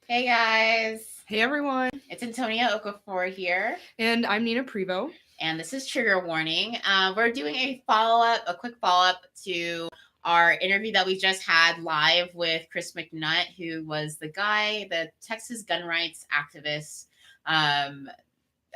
Hey guys, Hey everyone. it's Antonia Okafor here, And I'm Nina Prevo. and this is Trigger Warning. We're doing a quick follow up to our interview that we just had live with Chris McNutt, who was the Texas gun rights activist, um,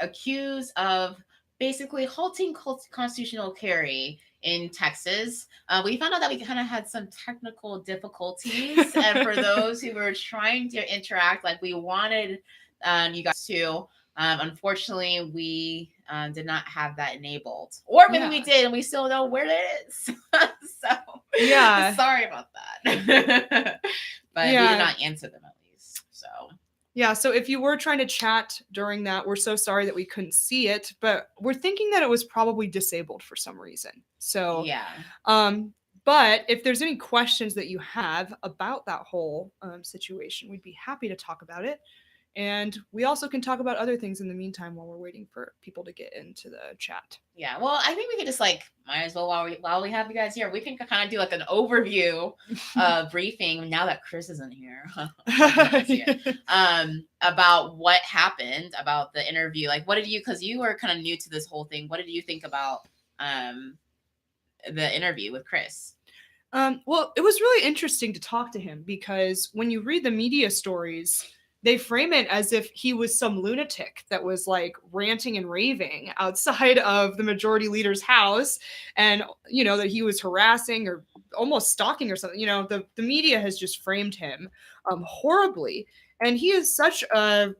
accused of basically halting constitutional carry in Texas. We found out that we kind of had some technical difficulties, and for those who were trying to interact like we wanted you guys to, unfortunately, we did not have that enabled, or maybe we did, and we still know where it is. So, sorry about that. But we did not answer them at least. So. Yeah, so if you were trying to chat during that, we're so sorry that we couldn't see it, but we're thinking that it was probably disabled for some reason. So, but if there's any questions that you have about that whole situation, we'd be happy to talk about it. And we also can talk about other things in the meantime while we're waiting for people to get into the chat. Yeah, well, I think we could just might as well while we have you guys here, we can kind of do like an overview briefing now that Chris isn't here. About what happened about the interview. Like, what did you? Because you were kind of new to this whole thing. What did you think about the interview with Chris? Well, it was really interesting to talk to him because when you read the media stories, they frame it as if he was some lunatic that was like ranting and raving outside of the majority leader's house, and that he was harassing or almost stalking or something. The media has just framed him horribly, and he is such a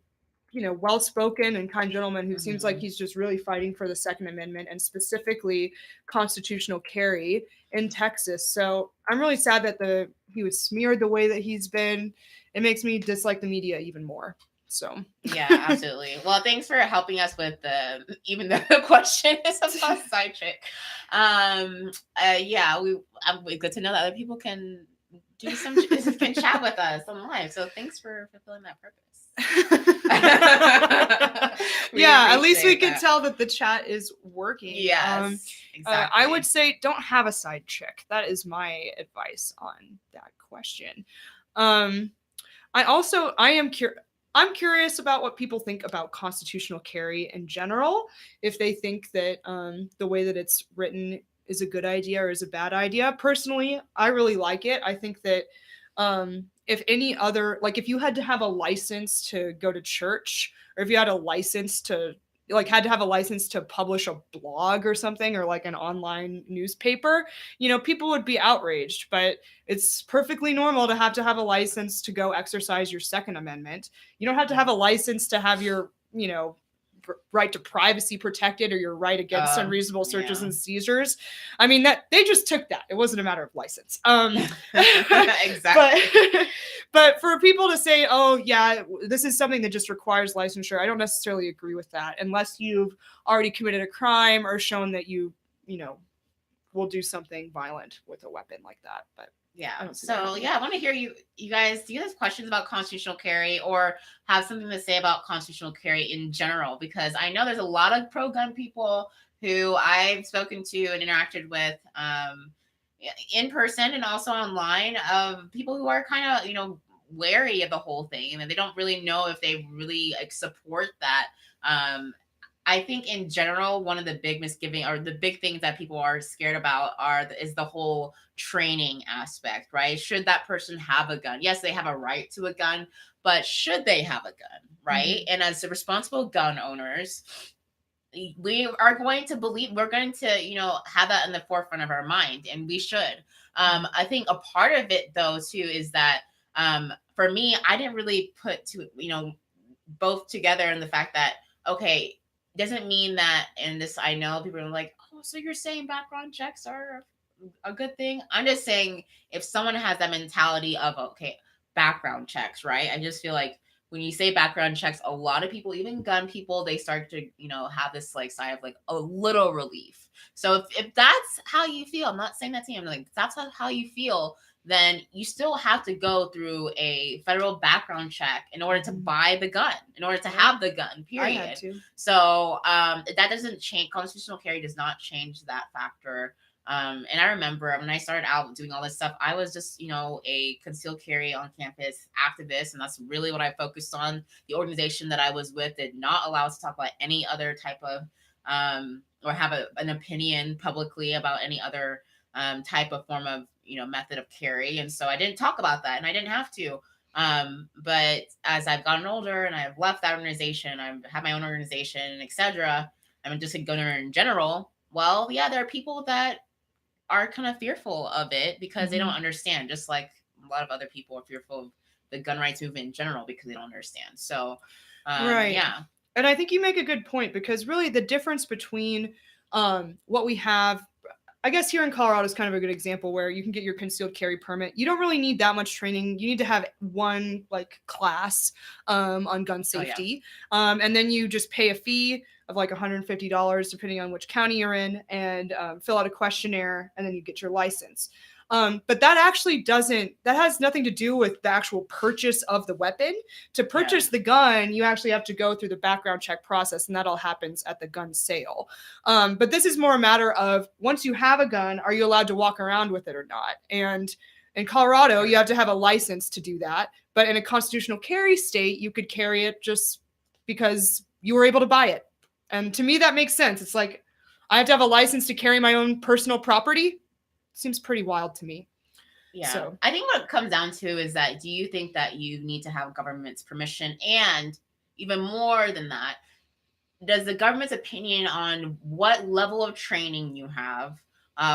well-spoken and kind gentleman who seems like he's just really fighting for the Second Amendment and specifically constitutional carry in Texas. So I'm really sad that he was smeared the way that he's been. It makes me dislike the media even more. So yeah, absolutely. Well, thanks for helping us with even the question is a side chick. Yeah, we good to know that other people can do can chat with us on live. So thanks for fulfilling that purpose. Yeah, at least we can tell that the chat is working. Yes, exactly. I would say don't have a side chick. That is my advice on that question. I'm curious about what people think about constitutional carry in general. If they think that the way that it's written is a good idea or is a bad idea. Personally, I really like it. I think that if you had to have a license to go to church, or if you had a license to have a license to publish a blog or something, or like an online newspaper, people would be outraged. But it's perfectly normal to have a license to go exercise your Second Amendment. You don't have to have a license to have your, right to privacy protected, or your right against unreasonable searches and seizures. I mean, that they just took that. It wasn't a matter of license. Exactly. But for people to say, oh yeah, this is something that just requires licensure, I don't necessarily agree with that, unless you've already committed a crime or shown that you will do something violent with a weapon like that. But yeah. So yeah, I want to hear you guys. Do you have questions about constitutional carry, or have something to say about constitutional carry in general? Because I know there's a lot of pro-gun people who I've spoken to and interacted with in person and also online, of people who are kind of wary of the whole thing, and they don't really know if they really support that. I think in general, one of the big misgiving or the big things that people are scared about is the whole training aspect, right? Should that person have a gun? Yes, they have a right to a gun, but should they have a gun, right? And as the responsible gun owners, we are going to we're going to have that in the forefront of our mind, and we should. I think a part of it though too is that for me, I didn't really put both together in the fact that, okay, doesn't mean that in this, I know people are like, oh, so you're saying background checks are a good thing? I'm just saying, if someone has that mentality of, okay, background checks, right? I just feel like when you say background checks, a lot of people, even gun people, they start to, have this sigh of a little relief. So if that's how you feel, I'm not saying that to you, I'm like, that's how you feel, then you still have to go through a federal background check in order to buy the gun, in order to have the gun, period. I had to. So that doesn't change. Constitutional carry does not change that factor. And I remember when I started out doing all this stuff, I was just, a concealed carry on campus activist. And that's really what I focused on. The organization that I was with did not allow us to talk about any other type of, or have an opinion publicly about any other type of form of, method of carry. And so I didn't talk about that and I didn't have to. But as I've gotten older and I've left that organization, I've had my own organization, etc. I'm just a gunner in general. Well, yeah, there are people that are kind of fearful of it because they don't understand, just like a lot of other people are fearful of the gun rights movement in general because they don't understand. So, right. Yeah. And I think you make a good point because really the difference between what we have, I guess here in Colorado is kind of a good example where you can get your concealed carry permit. You don't really need that much training. You need to have one like class on gun safety. Oh, yeah. And then you just pay a fee of like $150 depending on which county you're in and fill out a questionnaire and then you get your license. But that actually that has nothing to do with the actual purchase of the weapon. To purchase the gun, you actually have to go through the background check process, and that all happens at the gun sale. But this is more a matter of once you have a gun, are you allowed to walk around with it or not? And in Colorado, you have to have a license to do that. But in a constitutional carry state, you could carry it just because you were able to buy it. And to me, that makes sense. It's like, I have to have a license to carry my own personal property. Seems pretty wild to me. Yeah. So I think what it comes down to is that, do you think that you need to have government's permission? And even more than that, does the government's opinion on what level of training you have,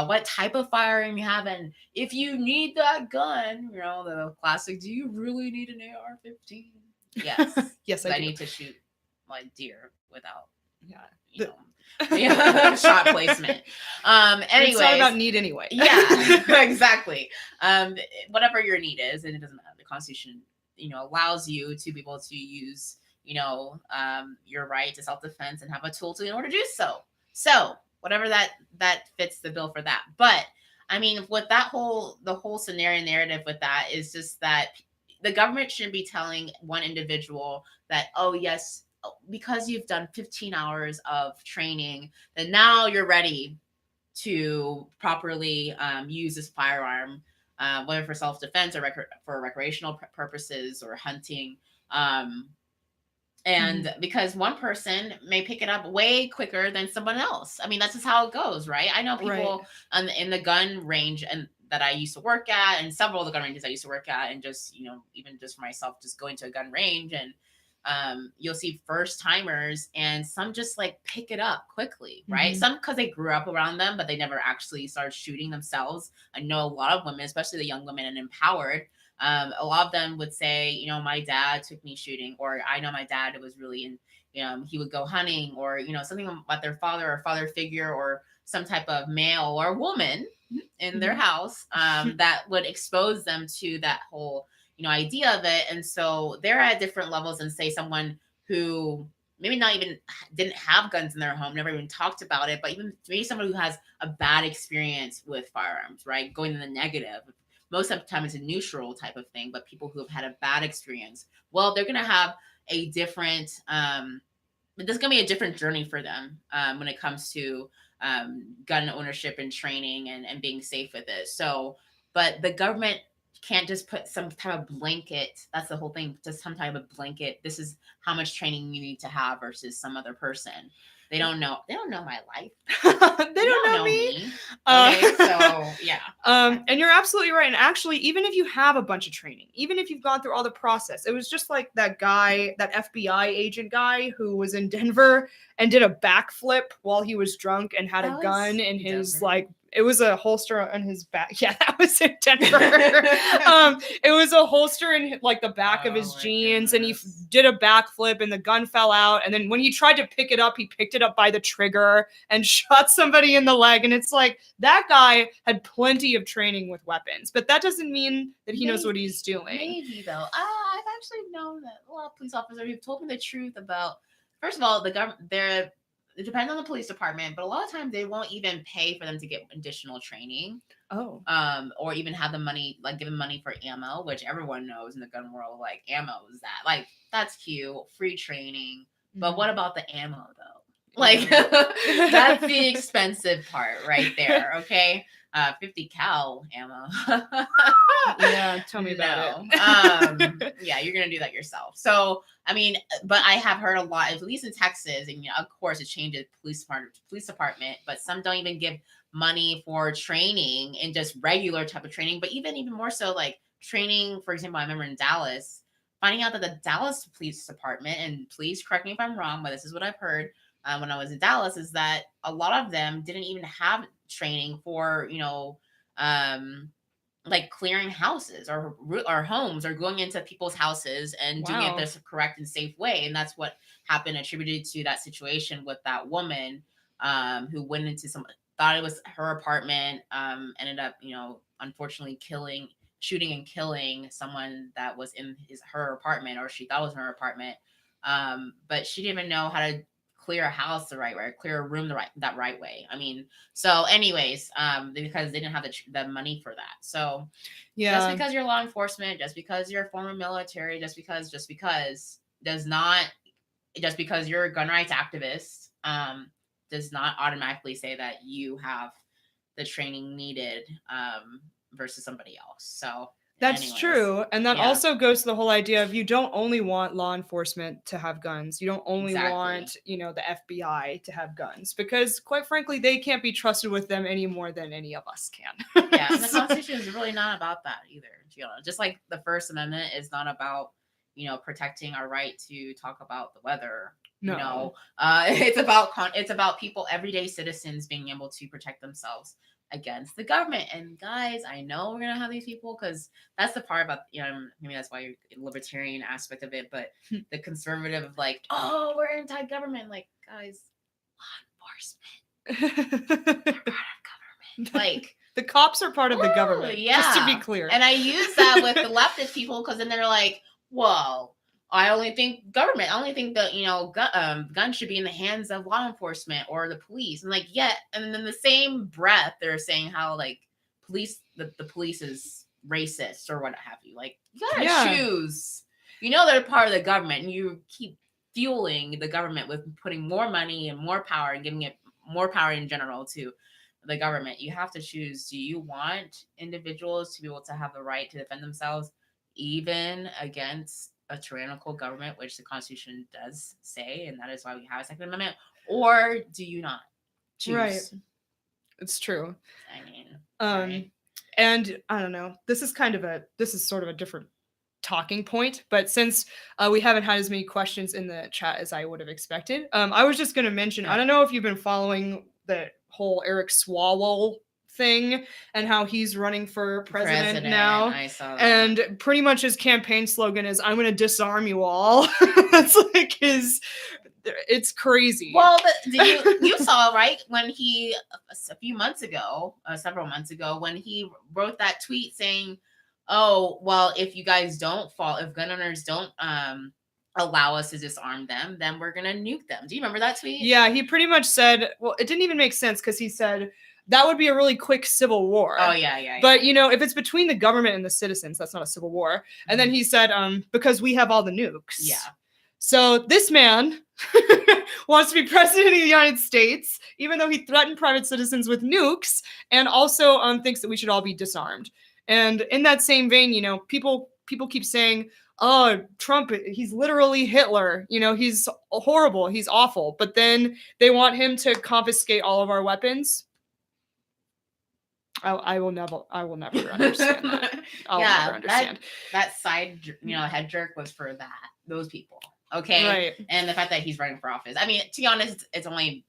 what type of firearm you have, and if you need that gun, the classic, do you really need an AR-15? Yes. Yes, I need to shoot like deer without, yeah. shot placement. Anyway, it's not about need anyway. Yeah, exactly. Whatever your need is, and it doesn't matter. The Constitution, allows you to be able to use, your right to self-defense and have a tool in order to do so. So whatever that fits the bill for that. But I mean, with the whole scenario narrative with that is just that the government shouldn't be telling one individual that, oh yes, because you've done 15 hours of training, then now you're ready to properly use this firearm, whether for self-defense or for recreational purposes or hunting. And because one person may pick it up way quicker than someone else. I mean, that's just how it goes, right? I know people in the gun range and that I used to work at, and several of the gun ranges I used to work at, and just, even just for myself, just going to a gun range, and you'll see first timers, and some just like pick it up quickly, right? Some because they grew up around them, but they never actually started shooting themselves. I know a lot of women, especially the young women and empowered, a lot of them would say, my dad took me shooting, or I know my dad was really in, he would go hunting, or, something about their father or father figure, or some type of male or woman in their house that would expose them to that whole idea of it. And so they're at different levels than, say, someone who maybe not even didn't have guns in their home, never even talked about it, but even maybe someone who has a bad experience with firearms, right? Going in the negative. Most of the time it's a neutral type of thing, but people who have had a bad experience, well, they're going to have a different, there's going to be a different journey for them when it comes to gun ownership and training and being safe with it. So, but the government can't just put some type of blanket. That's the whole thing. Just some type of blanket. This is how much training you need to have versus some other person. They don't know. They don't know my life. They don't know me. Okay, so yeah. And you're absolutely right. And actually, even if you have a bunch of training, even if you've gone through all the process, it was just like that guy, that FBI agent guy who was in Denver and did a backflip while he was drunk and had a gun in his it was a holster on his back. Yeah, that was in Denver. It was a holster in like the back of his jeans, and he did a backflip, and the gun fell out. And then when he tried to pick it up, he picked it up by the trigger and shot somebody in the leg. And it's like that guy had plenty of training with weapons, but that doesn't mean that he knows what he's doing. Maybe though. I've actually known that a lot of police officers who've told me the truth about. First of all, the government. It depends on the police department, but a lot of times they won't even pay for them to get additional training. Oh. Or even have the money, like give them money for ammo, which everyone knows in the gun world, like ammo is that. Like, that's cute, free training. But what about the ammo though? Like that's the expensive part right there. Okay. 50 cal ammo. Yeah, tell me about it. Yeah, you're gonna do that yourself. So I mean, but I have heard a lot, at least in Texas, and of course it changes police department, but some don't even give money for training and just regular type of training, but even more so like training. For example, I remember in Dallas, finding out that the Dallas Police Department, and please correct me if I'm wrong, but this is what I've heard when I was in Dallas, is that a lot of them didn't even have training for, like clearing houses or homes, or going into people's houses and doing it this correct and safe way. And that's what happened, attributed to that situation with that woman who went into thought it was her apartment, ended up, unfortunately shooting and killing someone that was in her apartment, or she thought was in her apartment. But she didn't even know how to clear a house the right way, clear a room that right way. I mean, so anyways, because they didn't have the money for that. So yeah, just because you're law enforcement, just because you're former military, just because you're a gun rights activist, does not automatically say that you have the training needed versus somebody else. So that's true. And that also goes to the whole idea of, you don't only want law enforcement to have guns. You don't only want, the FBI to have guns, because quite frankly, they can't be trusted with them any more than any of us can. Yeah. And the Constitution is really not about that either. Just like the First Amendment is not about, protecting our right to talk about the weather. No. It's about people, everyday citizens, being able to protect themselves against the government. And guys, I know we're gonna have these people, because that's the part about, maybe that's why you're libertarian aspect of it, but the conservative, like, oh, we're anti-government. Like, guys, law enforcement, they're part of government. Like, the cops are part of the government. Yeah. Just to be clear. And I use that with the leftist people, because then they're like, well, I only think that, guns should be in the hands of law enforcement or the police. And like, yeah. And then in the same breath, they're saying how like the police is racist or what have you. Like, you gotta choose. They're part of the government, and you keep fueling the government with putting more money and more power and giving it more power in general to the government. You have to choose. Do you want individuals to be able to have the right to defend themselves, even against a tyrannical government, which the Constitution does say, and that is why we have a Second Amendment, or do you not choose? Right. It's true. I mean, right. And I don't know, this is sort of a different talking point, but since we haven't had as many questions in the chat as I would have expected, I was just going to mention, I don't know if you've been following the whole Eric Swalwell thing and how he's running for president now. I saw that. And pretty much his campaign slogan is, I'm going to disarm you all. That's like it's crazy. Well, you saw, right, when he, several months ago, when he wrote that tweet saying, oh, well, if you guys if gun owners don't allow us to disarm them, then we're going to nuke them. Do you remember that tweet? Yeah, he pretty much said, well, it didn't even make sense, because he said, that would be a really quick civil war. Oh, yeah. But, if it's between the government and the citizens, that's not a civil war. Mm-hmm. And then he said, because we have all the nukes. Yeah. So this man wants to be president of the United States, even though he threatened private citizens with nukes, and also thinks that we should all be disarmed. And in that same vein, people keep saying, oh, Trump, he's literally Hitler. He's horrible. He's awful. But then they want him to confiscate all of our weapons. I will never understand that. I'll never understand. That side, head jerk was for those people. Okay. Right. And the fact that he's running for office. I mean, to be honest, it's only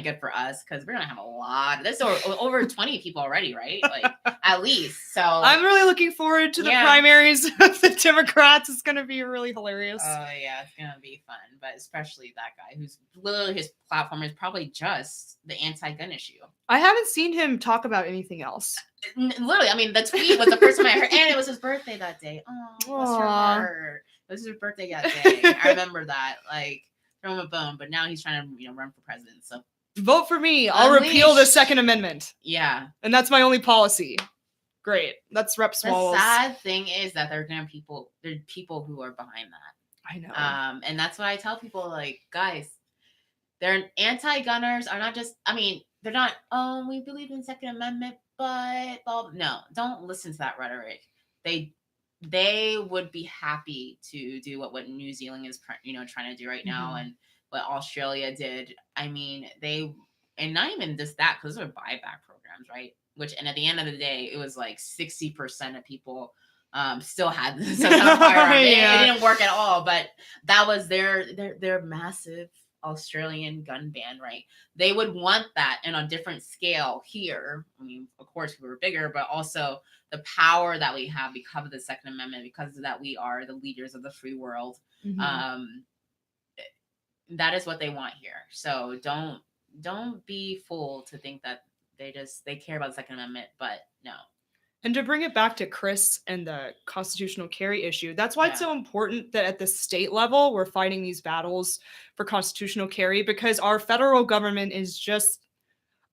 good for us, because we're gonna have a lot. There's over 20 people already, right? Like, at least. So I'm really looking forward to the primaries of the Democrats. It's gonna be really hilarious. Oh yeah, it's gonna be fun. But especially that guy, who's literally, his platform is probably just the anti-gun issue. I haven't seen him talk about anything else. Literally, I mean, the tweet was the first time I heard, and it was his birthday that day. Oh, bless your heart. It was his birthday that day. I remember that. Like, throw him a bone, but now he's trying to, run for president. So vote for me. I'll repeal the Second Amendment. Yeah. And that's my only policy. Great. That's Rep Swalwell's. The sad thing is that there are people who are behind that. I know. And that's why I tell people, like, guys, Their anti-gunners are not just, I mean, they're not, oh, we believe in Second Amendment, but no, don't listen to that rhetoric. They would be happy to do what New Zealand is, trying to do right now, and what Australia did. I mean, and not even just that, because those are buyback programs, right? Which, and at the end of the day, it was like 60% of people still had some kind of firearm. It didn't work at all, but that was their massive Australian gun ban, right? They would want that in a different scale here. I mean, of course, we were bigger, but also the power that we have because of the Second Amendment, because of that we are the leaders of the free world. That is what they want here. So don't be fooled to think that they care about the Second Amendment, but no. And to bring it back to Chris and the constitutional carry issue, that's why it's so important that at the state level, we're fighting these battles for constitutional carry, because our federal government is just,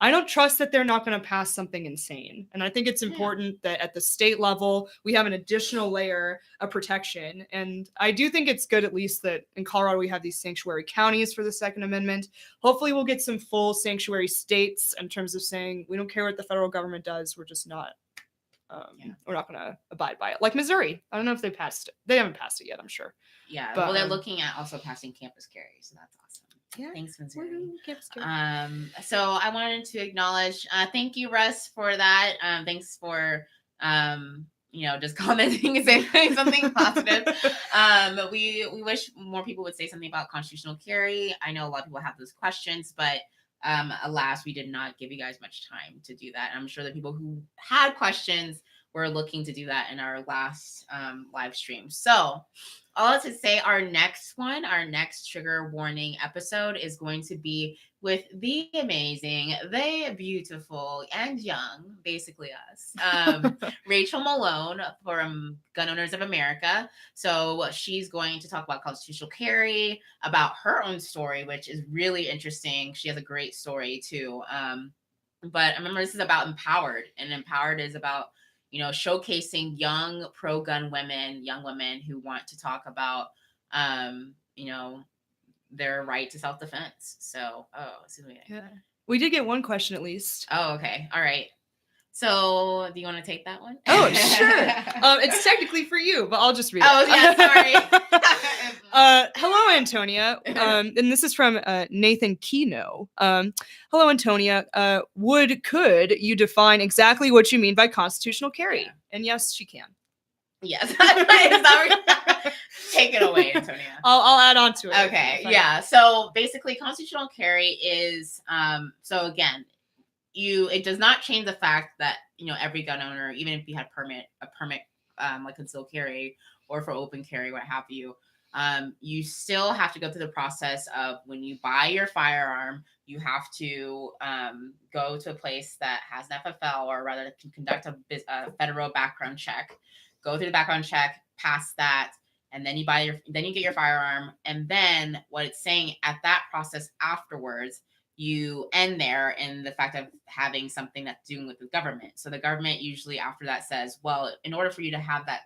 I don't trust that they're not going to pass something insane. And I think it's important that at the state level, we have an additional layer of protection. And I do think it's good, at least, that in Colorado, we have these sanctuary counties for the Second Amendment. Hopefully we'll get some full sanctuary states in terms of saying, we don't care what the federal government does. We're just not. We're not going to abide by it. Like Missouri. I don't know if they passed it. They haven't passed it yet, I'm sure. Yeah. But, well, they're looking at also passing campus carry. So that's awesome. Yeah. Thanks, Missouri. So I wanted to acknowledge, thank you, Russ, for that. Thanks for, just commenting and saying something positive. We wish more people would say something about constitutional carry. I know a lot of people have those questions, but alas, we did not give you guys much time to do that. I'm sure the people who had questions were looking to do that in our last live stream. So all to say, our next trigger warning episode is going to be with the amazing, the beautiful, and young, basically us, Rachel Malone from Gun Owners of America. So she's going to talk about constitutional carry, about her own story, which is really interesting. She has a great story too. But remember, this is about Empowered, and Empowered is about showcasing young pro-gun women, young women who want to talk about, their right to self-defense. So, we did get one question at least. Oh, okay. All right. So, do you want to take that one? Oh, sure. It's technically for you, but I'll just read it. Oh, yeah, sorry. Hello, Antonia. And this is from Nathan Kino. Hello, Antonia. Could you define exactly what you mean by constitutional carry? Yeah. And yes, she can. Yes. Take it away, Antonia. I'll add on to it. Okay. Yeah. So basically, constitutional carry is so again, it does not change the fact that every gun owner, even if you had a permit like concealed carry or for open carry, what have you, you still have to go through the process of when you buy your firearm, you have to go to a place that has an FFL, or rather can conduct a federal background check. Go through the background check, pass that, and then you get your firearm. And then what it's saying at that process afterwards, you end there in the fact of having something that's doing with the government. So the government usually after that says, well, in order for you to have that,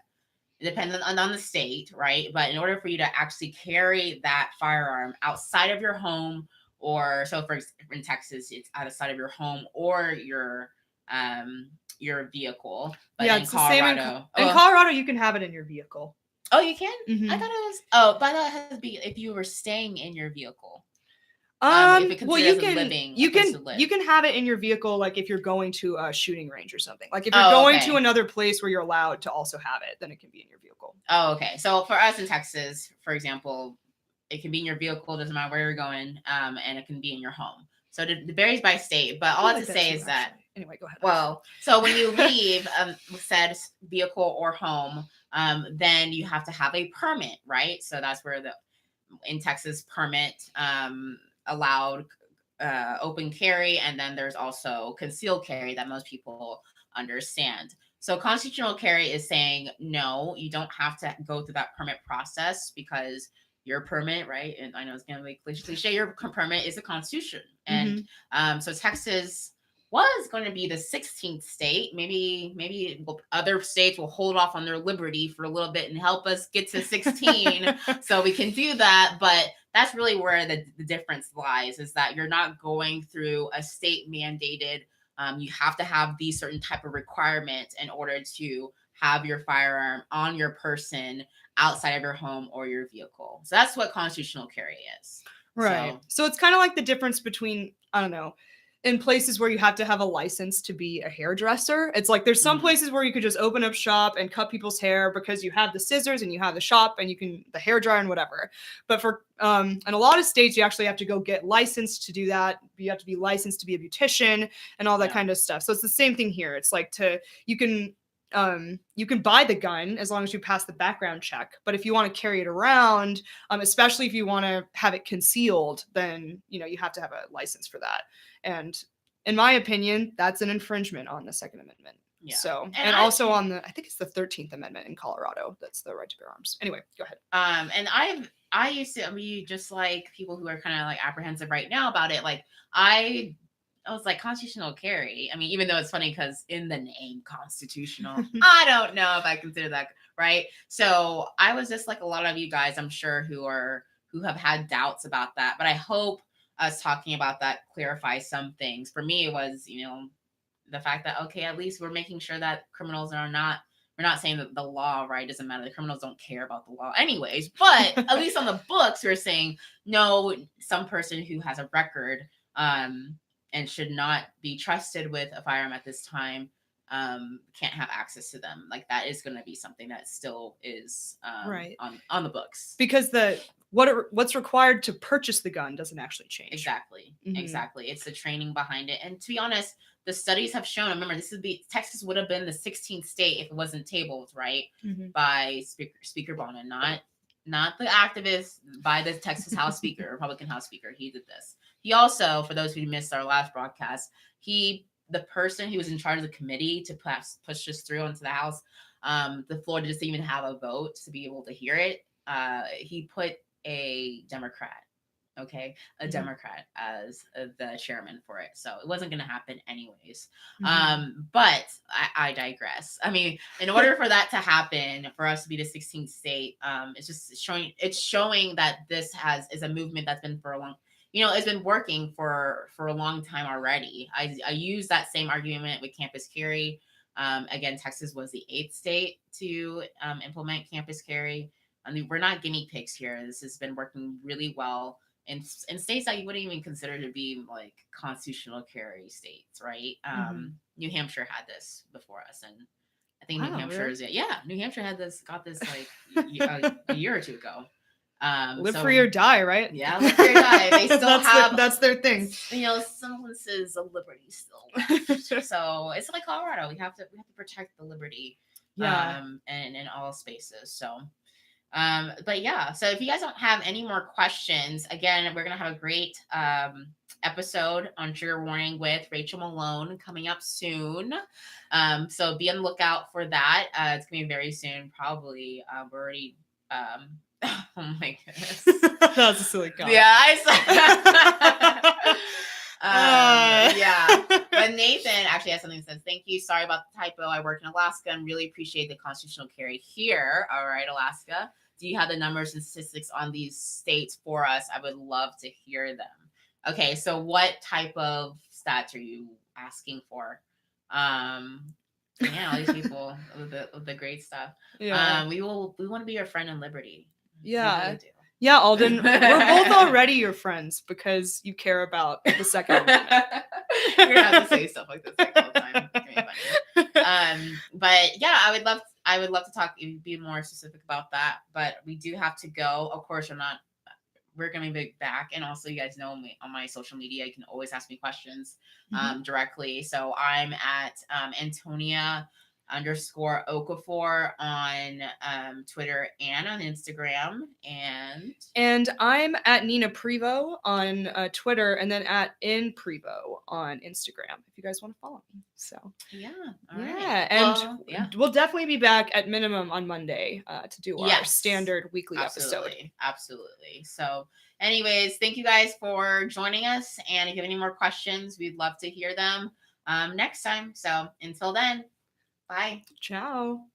it depends on the state, right? But in order for you to actually carry that firearm outside of your home, or so in Texas, it's outside of your home or your vehicle. But yeah, in it's Colorado, the same in Colorado, you can have it in your vehicle. Oh, you can? Mm-hmm. I thought it was. Oh, but that has to be if you were staying in your vehicle. Well, you can have it in your vehicle, like if you're going to a shooting range or something. Like if you're going to another place where you're allowed to also have it, then it can be in your vehicle. Oh, okay. So for us in Texas, for example, it can be in your vehicle, doesn't matter where you're going, and it can be in your home. So it varies by state, but all I have to say is that. Anyway, go ahead. Well, so when you leave said vehicle or home, then you have to have a permit, right? So that's where in Texas permit allowed open carry, and then there's also concealed carry that most people understand. So constitutional carry is saying, no, you don't have to go through that permit process, because your permit, right? And I know it's going to be cliche, your permit is the Constitution. And so Texas was going to be the 16th state. Maybe other states will hold off on their liberty for a little bit and help us get to 16 so we can do that. But that's really where the difference lies, is that you're not going through a state mandated, you have to have these certain type of requirements in order to have your firearm on your person outside of your home or your vehicle. So that's what constitutional carry is. Right. So it's kind of like the difference between, I don't know, in places where you have to have a license to be a hairdresser. It's like there's some places where you could just open up shop and cut people's hair because you have the scissors and you have the shop and you can the hair dryer and whatever. But for in a lot of states, you actually have to go get licensed to do that. You have to be licensed to be a beautician and all that kind of stuff. So it's the same thing here. It's like you can buy the gun as long as you pass the background check. But if you want to carry it around, especially if you want to have it concealed, then, you have to have a license for that. And in my opinion, that's an infringement on the Second Amendment. Yeah. So, and also on I think it's the 13th Amendment in Colorado. That's the right to bear arms. Anyway, go ahead. And I used to be just like people who are kind of like apprehensive right now about it. Like I was like, constitutional carry. I mean, even though it's funny because in the name constitutional, I don't know if I consider that right. So I was just like a lot of you guys, I'm sure, who have had doubts about that. But I hope us talking about that clarifies some things. For me, it was, the fact that, okay, at least we're making sure that criminals we're not saying that the law, right, doesn't matter. The criminals don't care about the law anyways. But at least on the books, we're saying, no, some person who has a record, and should not be trusted with a firearm at this time, can't have access to them. Like that is going to be something that still is right on the books, because what's required to purchase the gun doesn't actually change. Exactly. It's the training behind it. And to be honest, the studies have shown. Remember, Texas would have been the 16th state if it wasn't tabled right by Speaker Bonin, not the activist, by the Texas House Speaker, Republican House Speaker. He did this. He also, for those who missed our last broadcast, the person who was in charge of the committee to push this through into the House, the floor doesn't even have a vote to be able to hear it. He put a Democrat, Democrat as the chairman for it. So it wasn't going to happen anyways. But I digress. I mean, in order for that to happen, for us to be the 16th state, it's showing that this is a movement that's been for a long, it's been working for a long time already. I use that same argument with campus carry. Again, Texas was the 8th state to implement campus carry. I mean, we're not guinea pigs here. This has been working really well in states that you wouldn't even consider to be like constitutional carry states, right? New Hampshire had this before us, and I think New Hampshire New Hampshire got this like a year or two ago. Live free or die, right? Yeah, live free or die. They still that's their thing. Semblances of liberty still. So it's like Colorado. We have to protect the liberty. And in all spaces. So. But yeah, so if you guys don't have any more questions, again, we're going to have a great episode on Trigger Warning with Rachel Malone coming up soon. So be on the lookout for that. It's going to be very soon, probably. We're already, oh my goodness. That was a silly comment. Yeah, yeah. But Nathan actually has something that says, thank you. Sorry about the typo. I work in Alaska and really appreciate the constitutional carry here. All right, Alaska. Do you have the numbers and statistics on these states for us? I would love to hear them. Okay, so what type of stats are you asking for? All these people with the great stuff. Yeah. We want to be your friend in liberty. Yeah. Really do. Yeah, Alden, we're both already your friends because you care about the Second Amendment. You're gonna have to say stuff like this like all the time. But yeah, I would love to talk, be more specific about that. But we do have to go. Of course, we're gonna be back, and also you guys know me on my social media. You can always ask me questions directly. So I'm at Antonia_Okafor on Twitter and on Instagram, and I'm at Nina Prevo on Twitter, and then at InPrevo on Instagram if you guys want to follow me. So we'll definitely be back at minimum on Monday to do our standard weekly episode. Absolutely. So anyways, thank you guys for joining us, and if you have any more questions, we'd love to hear them next time. So until then, bye. Ciao.